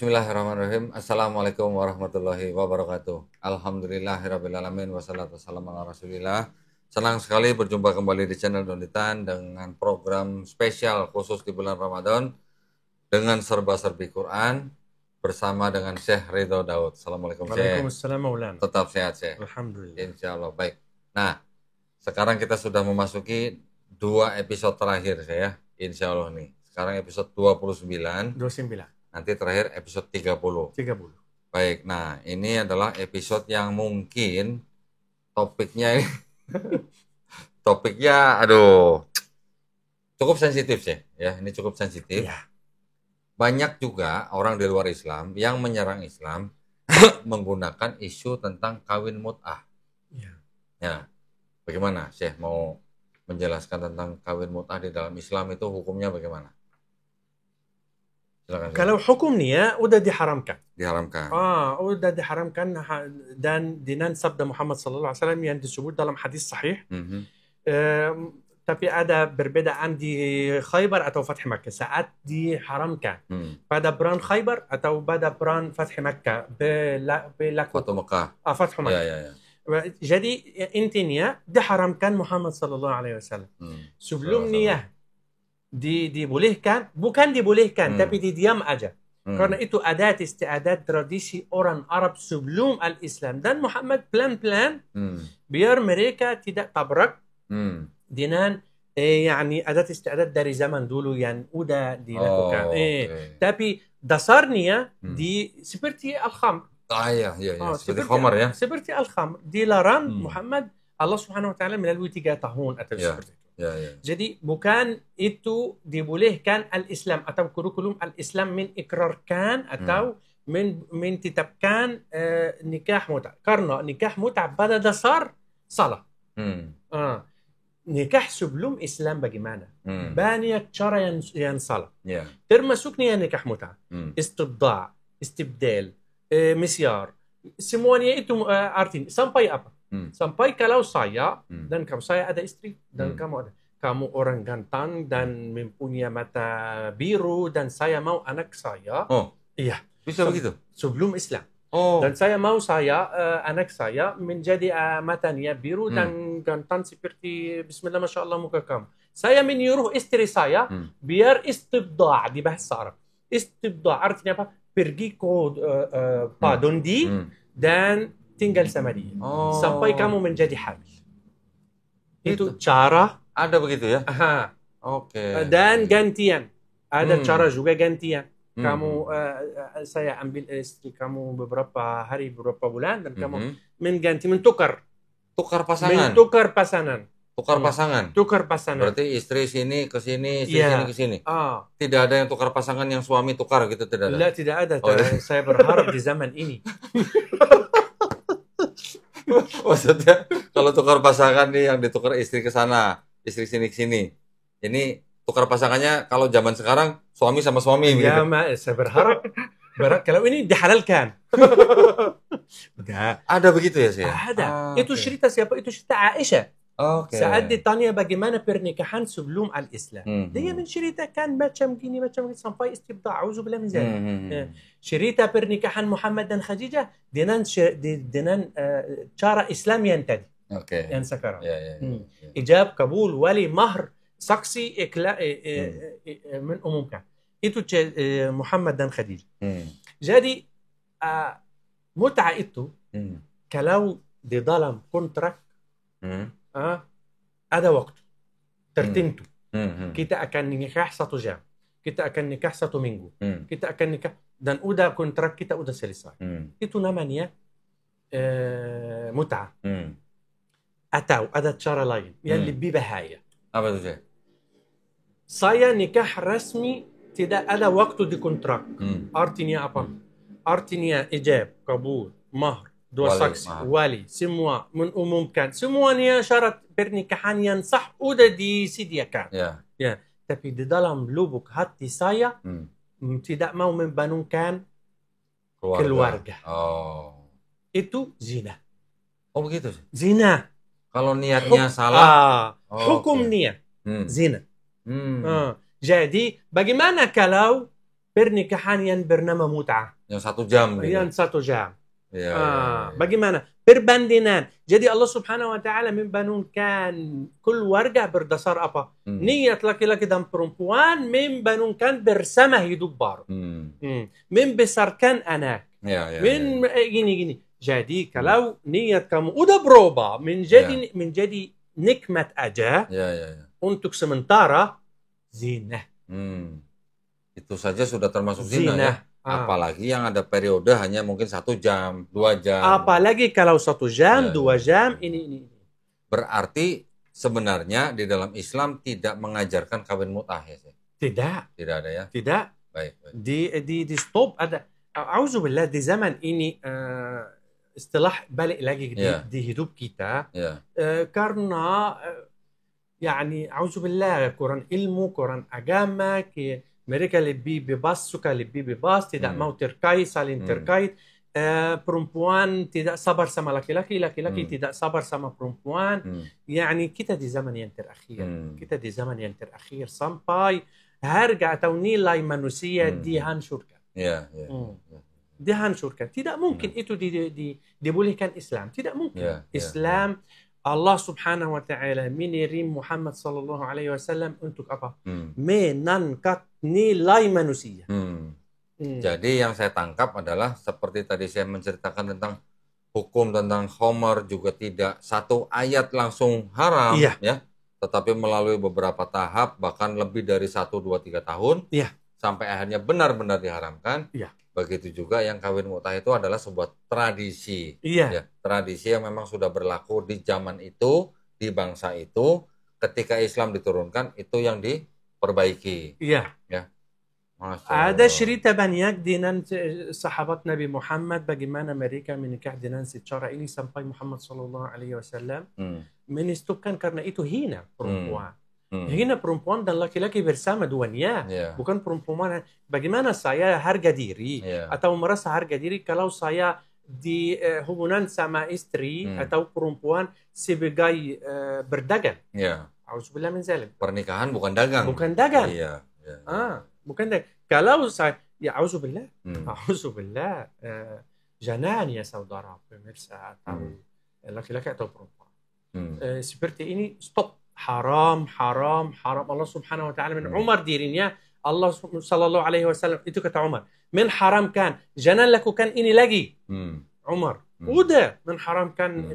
Bismillahirrahmanirrahim. Assalamualaikum warahmatullahi wabarakatuh. Alhamdulillahirrabbilalamin. Wassalatu wassalamu ala rasulillah. Senang sekali berjumpa kembali di channel Donitan dengan program spesial khusus di bulan Ramadan dengan serba-serbi Quran bersama dengan Syekh Ridho Daud. Assalamualaikum Syekh. Waalaikumsalam Maulana. Tetap sehat Syekh. Alhamdulillah. Insya Allah baik. Nah, sekarang kita sudah memasuki 2 episode terakhir saya. Insya Allah nih. Sekarang episode 29. 29. Nanti terakhir episode 30. 30. Baik, nah ini adalah episode yang mungkin topiknya cukup sensitif sih ya. Ini cukup sensitif. Ya. Banyak juga orang di luar Islam yang menyerang Islam menggunakan isu tentang kawin mut'ah. Ya. Ya, bagaimana Syekh mau menjelaskan tentang kawin mut'ah di dalam Islam itu hukumnya bagaimana? Silakan, Kalau hukumnya udah diharamkan. diharamkan. Udah diharamkan dan dengan sabda Muhammad sallallahu alaihi wasallam yang disebut dalam hadis sahih. Tapi ada perbedaan di Khaybar atau Fath Makkah saat diharamkan. Pada perang Khaybar atau pada perang Fath Makkah Fatu Mekah. Fath Makkah. Ya. Jadi intinya diharamkan Muhammad sallallahu alaihi wasallam. Sebelum niyah dibolehkan, bukan dibolehkan tapi didiam aja. Karena itu adat istiadat tradisi orang Arab sebelum al-Islam dan Muhammad pelan-pelan biar mereka tidak tabrak dengan yani adat istiadat dari zaman dulu yang udah dilakukan. Tapi dasarnya seperti al-khamr. Seperti khamr ya. Seperti al-khamr dilarang Muhammad Allah Subhanahu wa taala melalui 3 tahun atau seperti itu. Jadi bukan itu dibolehkan al-Islam atau kurikulum al-Islam mengikrarkan atau menetapkan nikah mut'ah. Karena nikah mut'ah pada dasar salah. Nikah sebelum Islam bagaimana? Banyak cara yang salah. Termasuknya nikah mut'ah. Istibda', istibdal, misyar. Semuanya itu artinya sampai apa? Sampai kalau saya dan kamu, saya ada istri dan kamu ada, kamu orang ganteng dan mempunyai mata biru dan saya mau anak saya. Iya. Bisa begitu? Sebelum Islam. Dan saya mau anak saya menjadi matanya biru dan ganteng seperti Bismillah Masya Allah muka kamu. Saya menyuruh istri saya biar istibda' di bahasa Arab. Istibda' artinya apa? Pergi ke Dondi dan tinggal sama dia sampai kamu menjadi hamil. Itu cara ada begitu ya? Dan gantian ada cara juga gantian. Kamu saya ambil istri kamu beberapa hari, beberapa bulan dan kamu mengganti, tukar pasangan. Berarti istri sini ke sini, istri sini ke sini. Tidak ada yang tukar pasangan yang suami tukar gitu, tidak ada. Tidak ada. Saya berharap di zaman ini. Maksudnya kalau tukar pasangan nih yang ditukar istri ke sana, istri sini ke sini. Ini tukar pasangannya kalau zaman sekarang suami sama suami ya, gitu. Saya berharap kalau ini dihalalkan. Ada begitu ya sih? Ada. Itu cerita siapa? Itu cerita Aisyah. Saat ditanya bagaimana pernikahan sebelum al-Islam. Dia menceritakan macam gini sampai istibda'. Auzubillah min zalik. Cerita pernikahan Muhammad dan Khadijah dengan cara Islam yang tadi. Yang sekarang. Ijab, kabul, wali, mahr, saksi, menumumkan. Itu Muhammad dan Khadijah. Jadi mut'ah itu kalau di dalam kontrak ada waktu tertentu. Kita akan nikah 1 jam, kita akan nikah 1 minggu, kita akan nikah dan udah kontrak kita udah selesai. Itu namanya mut'ah. Atau ada cara lain yang lebih bahaya. Apa itu? Saya nikah rasmi tidak ada waktu di kontrak. Artinya apa? Artinya ijab, kabul, mahr, 2 saksi, wali, semua menumumkan. Semuanya syarat pernikahan yang sah udah disediakan. Tapi di dalam lubuk hati saya tidak mau membangunkan keluarga. Itu zina. Begitu sih? Zina. Kalau niatnya salah. Hukum niat zina. Jadi bagaimana kalau pernikahan yang bernama mut'ah. Yang 1 jam gitu. Yang 1 jam. Ya, Bagaimana? Perbandingan. Jadi Allah Subhanahu wa taala membangunkan keluarga berdasar apa? Niat laki-laki dan perempuan membangunkan bersama hidup baru. Membesarkan anak. Gini. Jadi kalau niat kamu udah berubah menjadi nikmat aja untuk sementara zina. Itu saja sudah termasuk zina ya. Apalagi yang ada periode hanya mungkin 1 jam, 2 jam. Apalagi kalau 1 jam, 2 jam, ini. Berarti sebenarnya di dalam Islam tidak mengajarkan kawin mut'ah ya? Tidak. Tidak ada ya? Tidak. Baik. Di stop ada. Auzubillah di zaman ini istilah balik lagi di hidup kita. Karena yani auzubillah Quran ilmu, Quran agama, mereka suka lebih bebas, tidak mau saling terkait. Perempuan tidak sabar sama laki-laki, laki-laki tidak sabar sama perempuan. Yani kita di zaman yang terakhir. Sampai harga atau nilai manusia dihancurkan. Dihancurkan. Tidak mungkin itu dibolehkan Islam. Tidak mungkin. Islam Allah Subhanahu wa taala mengirim Muhammad sallallahu alaihi wasallam untuk apa? Mengangkat nilai manusia. Jadi yang saya tangkap adalah seperti tadi saya menceritakan tentang hukum tentang khamar juga tidak satu ayat langsung haram ya, tetapi melalui beberapa tahap bahkan lebih dari 1, 2, 3 tahun sampai akhirnya benar-benar diharamkan. Begitu juga yang kawin mut'ah itu adalah sebuah tradisi. Ya, tradisi yang memang sudah berlaku di zaman itu, di bangsa itu. Ketika Islam diturunkan, itu yang diperbaiki. Ya. Ada cerita banyak dengan sahabat Nabi Muhammad bagaimana mereka menikah dengan secara ini sampai Muhammad sallallahu alaihi wasallam menstopkan karena itu hina perempuan. Hina perempuan dan laki-laki bersama duanya. Bukan perempuan. Bagaimana saya harga diri atau merasa harga diri kalau saya di hubungan sama istri atau perempuan sebagai berdagang. Auzubillah min zalik. Pernikahan bukan dagang. Bukan dagang. Bukan dagang. Kalau saya auzubillah. Auzubillah. Jangan ya saudara pemirsa atau laki-laki atau perempuan. Seperti ini stop. Haram. Allah Subhanahu wa taala min Umar dirinya Allah sallallahu alaihi wasallam itu kata Umar menharamkan jangan lakukan ini lagi. Umar udah menharamkan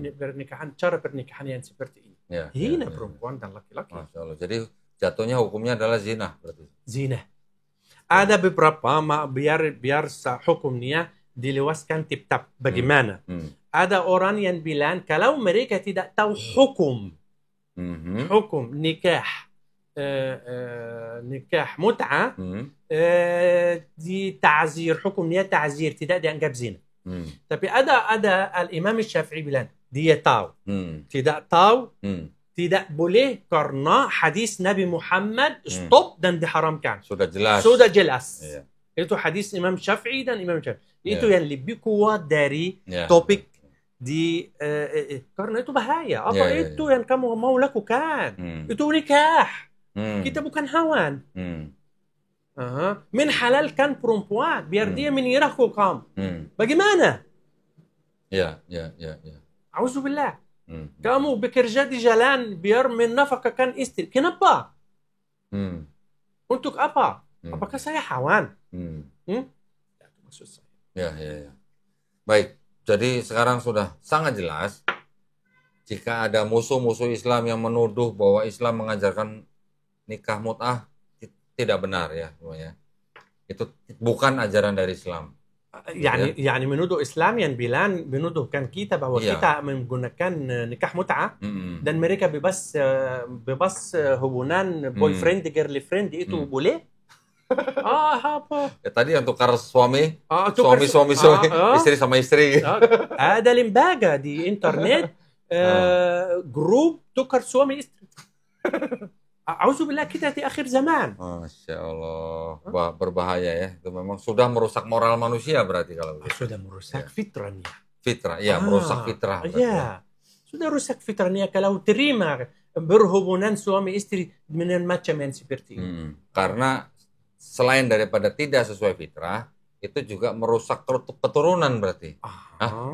cara pernikahan yang seperti ini. Hina perempuan dan laki-laki. Masya Allah. Jadi jatuhnya hukumnya adalah zina berarti. Zina. Ada beberapa biar hukumnya dilewaskan tip-tap. Bagaimana? Ada orang yang bilang kalau mereka tidak tahu hukum nikah mut'ah di ta'zir hukumnya ta'zir tidak dianggap zina. Tapi ada al-Imam Syafi'i bilang dia tahu. Tidak tahu tidak boleh karena hadis Nabi Muhammad stop dan diharamkan. Sudah jelas. Itu hadis Imam Syafi'i dan Imam Syafi'i. Itu yang lebih kuat dari topik karena itu bahaya. Itu yang kamu mau lakukan. Itu nikah. Kita bukan hawan. Menhalalkan perempuan biar dia menirahku kamu. Bagaimana? Auzubillah. Kamu bekerja di jalan biar menafkahkan istri. Kenapa? Untuk apa? Apakah saya hawan? Itu maksud saya. Baik. Jadi sekarang sudah sangat jelas jika ada musuh-musuh Islam yang menuduh bahwa Islam mengajarkan nikah mut'ah tidak benar ya semuanya. Itu bukan ajaran dari Islam. Yani menuduh Islam yang bilang menuduhkan kita bahwa kita menggunakan nikah mut'ah dan mereka bebas hubungan boyfriend girlfriend itu boleh? Apa? Tadi yang tukar suami, suami, istri sama istri. Ada lembaga di internet, grup tukar suami istri. Auzubillah kita di akhir zaman. Masya Allah, berbahaya ya. Itu memang sudah merusak moral manusia berarti kalau begitu. Sudah merusak fitrahnya. Merusak fitrah. Sudah rusak fitrahnya kalau terima berhubungan suami istri dengan macam yang seperti ini. Karena selain daripada tidak sesuai fitrah, itu juga merusak keturunan berarti.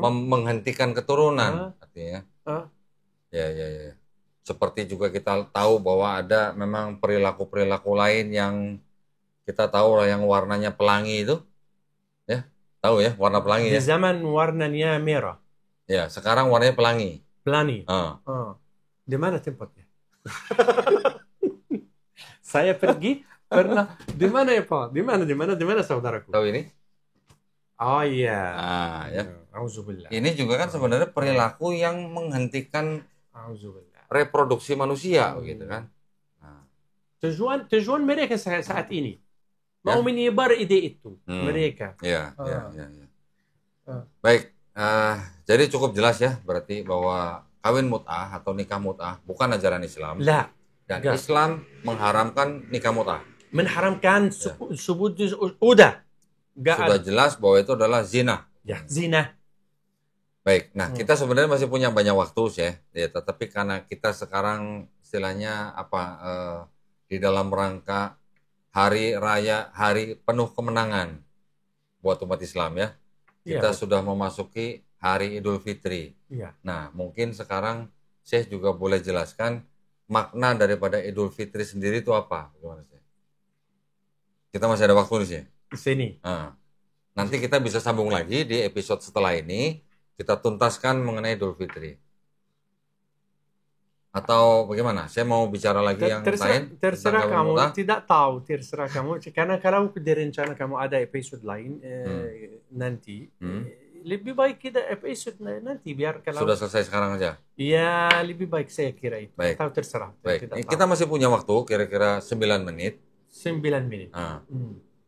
Menghentikan keturunan artinya. Ya. Seperti juga kita tahu bahwa ada memang perilaku-perilaku lain yang kita tahu lah, yang warnanya pelangi itu. Ya, tahu ya warna pelangi Di ya. zaman warnanya merah. Ya, sekarang warnanya pelangi. Pelangi. Di mana tempatnya? Saya pergi pernah. Di mana ya Pak? Di mana saudaraku? Tahu ini? Oh iya. Ya. Auzubillah. Ini juga kan sebenarnya perilaku yang menghentikan reproduksi manusia, gitu kan? Tujuan mereka saat ini mau menyebar ide itu mereka. Ya. Baik, jadi cukup jelas ya berarti bahwa kawin mut'ah atau nikah mut'ah bukan ajaran Islam. Lah. Dan Islam mengharamkan nikah mut'ah. Mengharamkan sudah Sudah jelas bahwa itu adalah zina. Ya, zina. Baik, nah kita sebenarnya masih punya banyak waktu ya, tetapi karena kita sekarang istilahnya di dalam rangka hari raya, hari penuh kemenangan buat umat Islam ya, kita sudah memasuki hari Idul Fitri. Nah, mungkin sekarang Syekh juga boleh jelaskan makna daripada Idul Fitri sendiri itu apa? Gimana Syekh? Kita masih ada waktu nih Syekh. Sini. Nanti kita bisa sambung lagi di episode setelah ini, kita tuntaskan mengenai Idul Fitri. Atau bagaimana? Saya mau bicara lagi yang lain. Terserah kamu, tidak tahu, terserah kamu. Karena kalau direncana kamu ada episode lain nanti, lebih baik kita episode nanti biar kalau sudah selesai sekarang aja. Ya, lebih baik saya kira itu. Baik. Atau terserah. Baik. Kita masih punya waktu kira-kira 9 menit. 9 menit.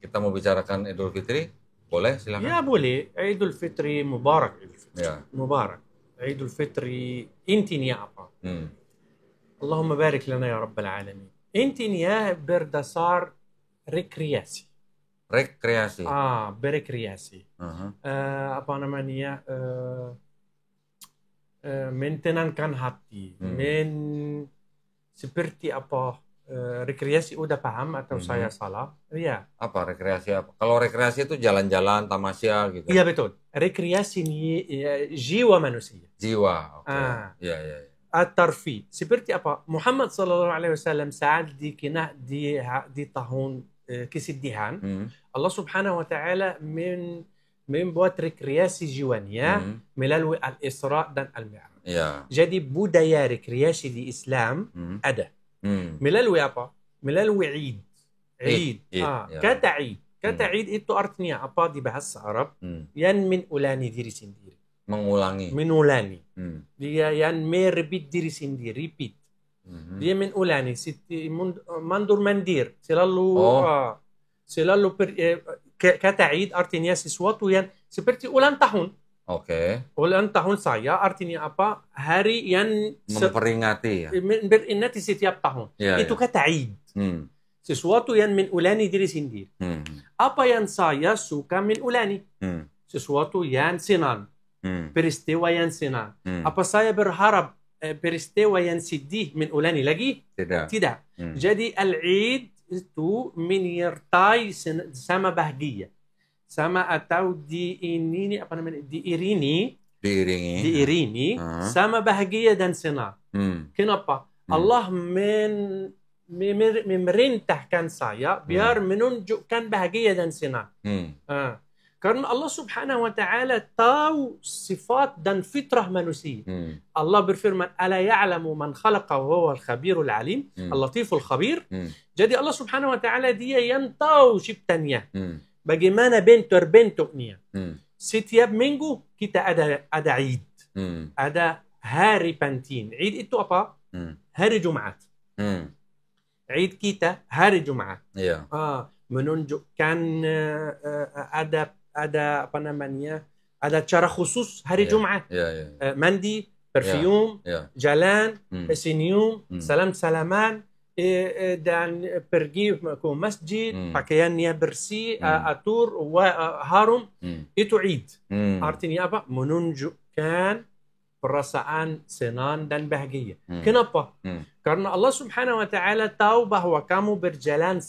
Kita mau bicarakan Idul Fitri, boleh silakan. Ya boleh. Idul Fitri Mubarak. Ya. Mubarak. Idul Fitri intinya apa? Allahumma barik lana ya Rabbal Alamin. Intinya berdasar rekreasi. Rekreasi. Berekreasi. Apa namanya? Mentenangkan hati. Seperti apa? Rekreasi udah paham atau saya salah? Iya. Apa rekreasi apa? Kalau rekreasi itu jalan-jalan, tamasya gitu. Iya betul. Rekreasi ini jiwa manusia. Jiwa. Iya. At-tarfi. Seperti apa? Muhammad sallallahu alaihi wasallam saat di tahun kesedihan, Allah Subhanahu wa taala membuat rekreasi jiwanya melalui al-Isra dan al-Mi'raj. Jadi budaya rekreasi di Islam ada. Melalui apa? Melalui Eid. Kata Eid. Kata Eid itu artinya apa di bahasa Arab? Yang mengulangi diri sendiri. Mengulangi. Dia yang merepeat diri sendiri. Repeat. Dia mengulangi. Mandur mandir. Selalu kata Eid artinya sesuatu yang seperti ulang tahun. Ulang tahun saya artinya apa? Hari yang memperingati memperingati setiap tahun. Itu kata Eid. Sesuatu yang mengulangi diri sendiri. Apa yang saya suka mengulangi? Sesuatu yang senang. Peristiwa yang senang. Apa saya berharap peristiwa yang sedih mengulangi lagi? Tidak. Jadi Al-Eid itu menyertai sama bahagia. Sama atau diiringi sama bahagia dan senang. Kenapa? Allah memerintahkan saya biar menunjukkan bahagia dan senang. Karena Allah Subhanahu wa taala tahu sifat dan fitrah manusia. Allah berfirman, "Ala ya'lamu man khalaqa wa huwa al-khabirul alim, al-latiful khabir." Jadi Allah Subhanahu wa taala dia yang tahu ciptanya. Bagaimana bentuknya. Setiap minggu kita ada Eid. Ada hari penting. Eid itu apa? Hari Jumat. Eid kita hari Jumat. Menunjukkan ada apa namanya? Ada cara khusus hari Jumat. Mandi, perfume, jalan, senyum, salam-salaman. Dan pergi ke masjid, pakaiannya bersih, atur, harum, itu Eid. Artinya apa? Menunjukkan perasaan senang dan bahagia. Kenapa? Karena Allah Subhanahu wa taala tahu bahwa kamu berjalan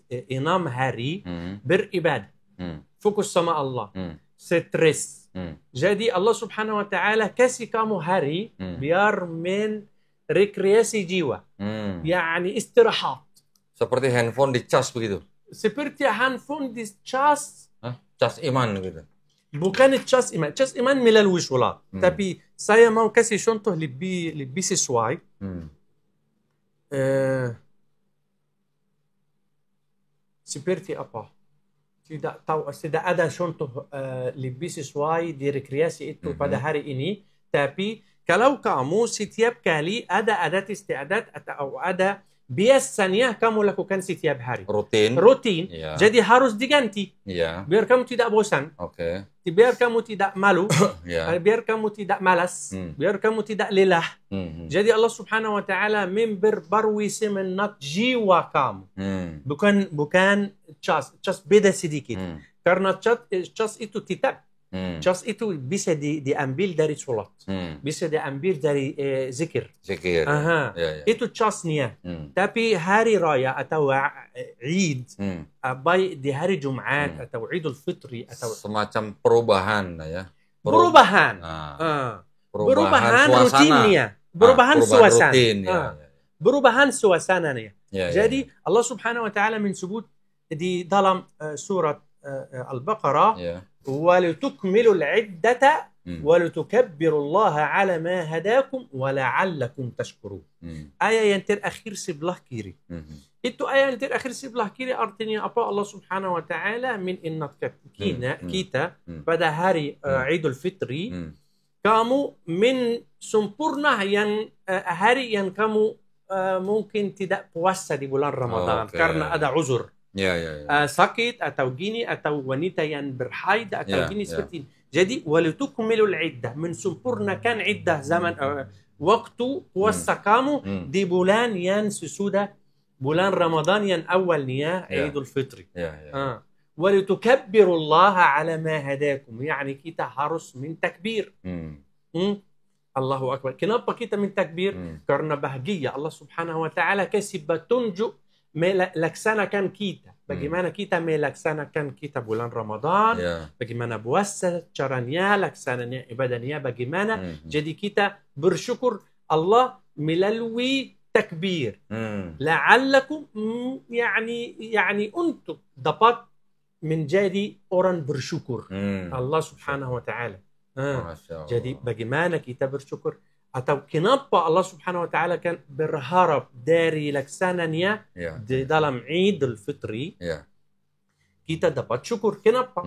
enam hari beribadah, fokus sama Allah, stres. Jadi Allah Subhanahu wa Ta'ala kasih kamu hari biar rekreasi jiwa, yani istirahat. Seperti handphone dicas begitu. Seperti handphone dicas. Cas iman gitu. Bukan cas iman. Cas iman melalui sholat. Tapi saya mau kasih contoh lebih sesuai. Seperti apa? Tidak tahu. Tidak ada contoh lebih sesuai di rekreasi itu pada hari ini. Tapi kalau kamu setiap kali ada adat istiadat atau ada biasanya kamu lakukan setiap hari. Rutin. Ya. Jadi harus diganti. Ya. Biar kamu tidak bosan. Biar kamu tidak malu. Ya. Biar kamu tidak malas. Biar kamu tidak lelah. Jadi Allah Subhanahu wa Ta'ala memperbarui semangat jiwa kamu. Bukan cas beda sedikit. Karena cas itu tetap. Cas itu bisa diambil dari sholat, bisa diambil dari zikir. Ya. Itu casnya. Tapi hari raya atau Eid, baik di hari Jumat atau Idul Fitri atau semacam perubahan ya. Perubahan rutinnya, perubahan suasana. Perubahan suasananya. Jadi Allah Subhanahu wa Ta'ala menyebut di dalam surat Al-Baqarah, وَلِتُكْمِلُوا الْعِدَّةَ وَلِتُكَبِّرُوا اللَّهَ عَلَى مَا هَدَاكُمْ وَلَعَلَّكُمْ تَشْكُرُونَ. Ayat yang terakhir sebelah kiri. Itu ayat yang terakhir sebelah kiri artinya apa? Allah Subhanahu wa Ta'ala mengingatkan kita pada hari Idul Fitri, kamu sempurna yang hari yang kamu mungkin tidak puasa di bulan Ramadan karena ada uzur. Sakit atau gini atau wanita yang berhaid atau gini seperti ini. Jadi walitukmilul iddah, mensempurnakan iddah zaman waktu puasa kamu di bulan yang sesudah bulan Ramadan yang awalnya Idul Fitri. Walitukabbirullaha ala ma hadakum, yani kita harus mentakbir. Allahu Akbar. Kenapa kita mentakbir? Karena bahagia Allah Subhanahu wa Ta'ala kasih petunjuk melaksanakan kita. Bagaimana kita melaksanakan kita bulan Ramadan, bagaimana puasa caranya, laksananya ibadahnya bagaimana. Jadi kita bersyukur Allah melalui takbir. La'allakum yani untuk dapat menjadi orang bersyukur. Allah Subhanahu wa Ta'ala. Jadi bagaimana kita bersyukur? Atau kenapa Allah Subhanahu wa Ta'ala kan berharap dari laksananya di dalam Idul Fitri kita dapat syukur. Kenapa?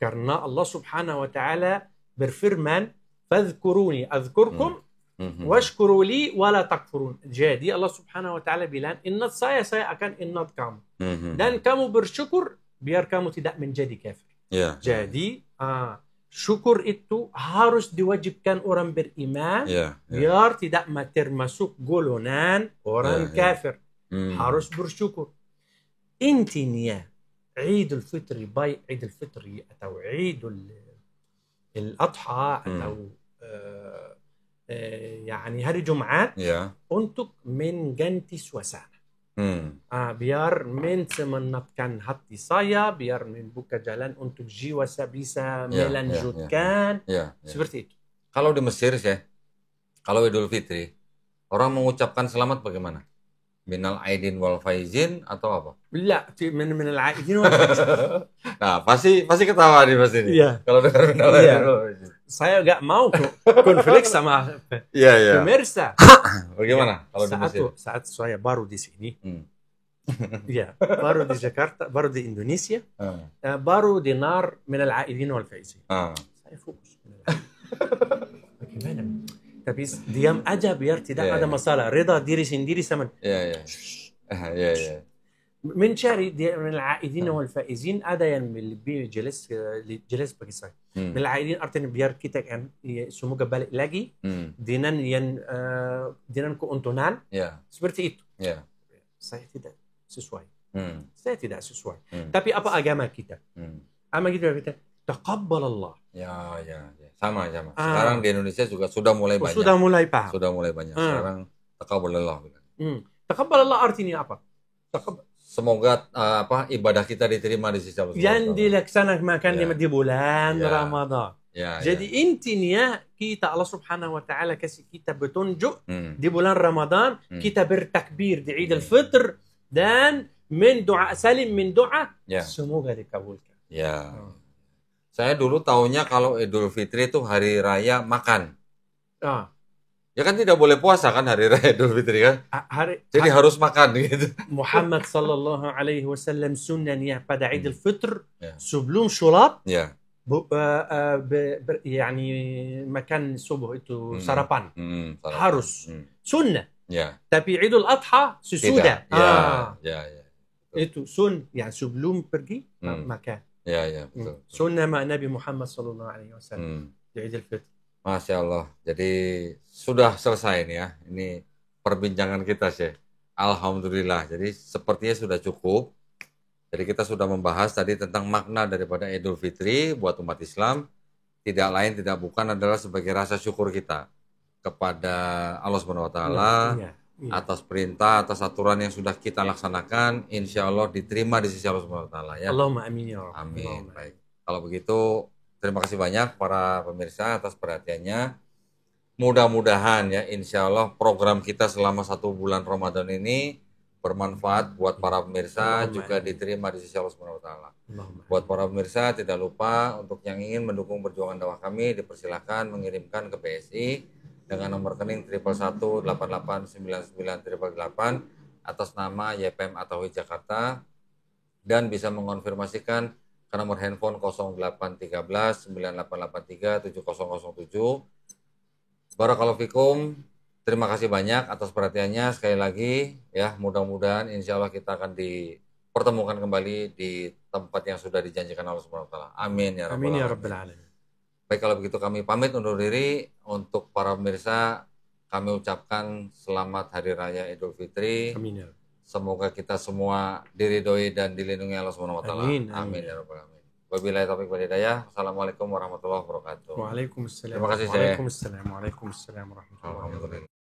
Karena Allah Subhanahu wa Ta'ala berfirman, fadhkuruni azkurkum washkuru li wala takfurun. Jadi Allah Subhanahu wa Ta'ala bilang, ingat saya akan ingat kamu. Dan kamu bersyukur biar kamu tidak menjadi kafir. Jadi syukur itu harus diwajibkan orang beriman biar tidak termasuk golongan orang kafir. Harus bersyukur. Intinya Idul Fitri, baik Idul Fitri atau Idul Adha atau yani hari Jumat untuk mengganti suasana. Biar mensemangatkan hati saya, biar membuka jalan untuk jiwa saya bisa melanjutkan. Seperti itu. Kalau di Mesir kalau Idul Fitri, orang mengucapkan selamat bagaimana? Minal aidin wal faizin atau apa? La, minal aidin wal faizin. Nah, pasti ketawa di pas ini. Kalau dengar minal aidin wal faizin. Saya nggak mau konflik sama pemirsa. Bagaimana kalau di Mesir? Saat saya baru di sini, baru di Jakarta, baru di Indonesia, baru dengar minal aidin wal faizin. Saya fokus. Bagaimana? Tapi diam aja biar tidak ada masalah. Reda diri sendiri sama. Mencari minal aidin wal faizin, ada yang lebih jelas bagi saya. Minal aidin artinya biar kita kan semoga balik lagi dengan dengan keuntungan seperti itu. Saya tidak sesuai. Saya tidak sesuai. Tapi apa agama kita? Agama kita taqabbal Allah. Sama. Sekarang di Indonesia juga sudah mulai banyak. Sudah mulai paham. Sekarang taqabbal Allah. Taqabbal Allah artinya apa? semoga ibadah kita diterima di sisi Allah Yang SWT. dilaksanakan Ya. di bulan Ya. Ramadan. Ya, Jadi intinya kita Allah Subhanahu wa taala kasih kita petunjuk ya. di bulan Ramadan, kita bertakbir di Eid al-Fitr dan min doa salim min doa, Ya. semoga dikabulkan. Ya. Saya dulu taunya kalau Idul Fitri itu hari raya makan. Ah, Ya kan tidak boleh puasa kan hari raya Idul Fitri kan? Jadi harus makan gitu. Muhammad sallallahu alaihi wasallam sunnahnya pada Eid al-Fitr Ya. sebelum sholat Ya. يعني makan subuh itu sarapan Sarapan. harus sunnah. Ya. Tapi Idul Adha sesudah. Tidak. Ya. Itu يعني sebelum pergi makan. Ya, betul. Sunnah Nabi Muhammad sallallahu alaihi wasallam di Eid al-Fitr. Masya Allah. Jadi sudah selesai nih ya. Ini perbincangan kita sih. Alhamdulillah. Jadi sepertinya sudah cukup. Jadi kita sudah membahas tadi tentang makna daripada Idul Fitri buat umat Islam. Tidak lain tidak bukan adalah sebagai rasa syukur kita kepada Allah Subhanahu wa taala atas perintah, atas aturan yang sudah kita laksanakan, insya Allah diterima di sisi Allah Subhanahu wa taala ya. Allahumma amin ya Rabb. Amin. Baik. Kalau begitu terima kasih banyak para pemirsa atas perhatiannya. Mudah-mudahan ya insya Allah program kita selama 1 bulan Ramadan ini bermanfaat buat para pemirsa, juga diterima di sisi Allah Subhanahu wa taala. Buat para pemirsa tidak lupa untuk yang ingin mendukung perjuangan dakwah kami dipersilakan mengirimkan ke BSI dengan nomor rekening 111889988 atas nama YPM atau Jakarta dan bisa mengonfirmasikan ke nomor handphone 0813 9883 7007. Barakallahu fikum. Terima kasih banyak atas perhatiannya sekali lagi ya, mudah-mudahan insya Allah kita akan dipertemukan kembali di tempat yang sudah dijanjikan Allah Subhanahu wa taala. Amin ya rabbal alamin. Baik, kalau begitu kami pamit undur diri. Untuk para pemirsa kami ucapkan selamat hari raya Idul Fitri. Amin ya. Semoga kita semua diridhoi dan dilindungi Allah Subhanahu wa taala. Amin ya rabbal alamin. Wabillahi taufiq wal hidayah. Assalamualaikum warahmatullahi wabarakatuh. Waalaikumsalam. Terima kasih, Syekh. Waalaikumsalam warahmatullahi wabarakatuh.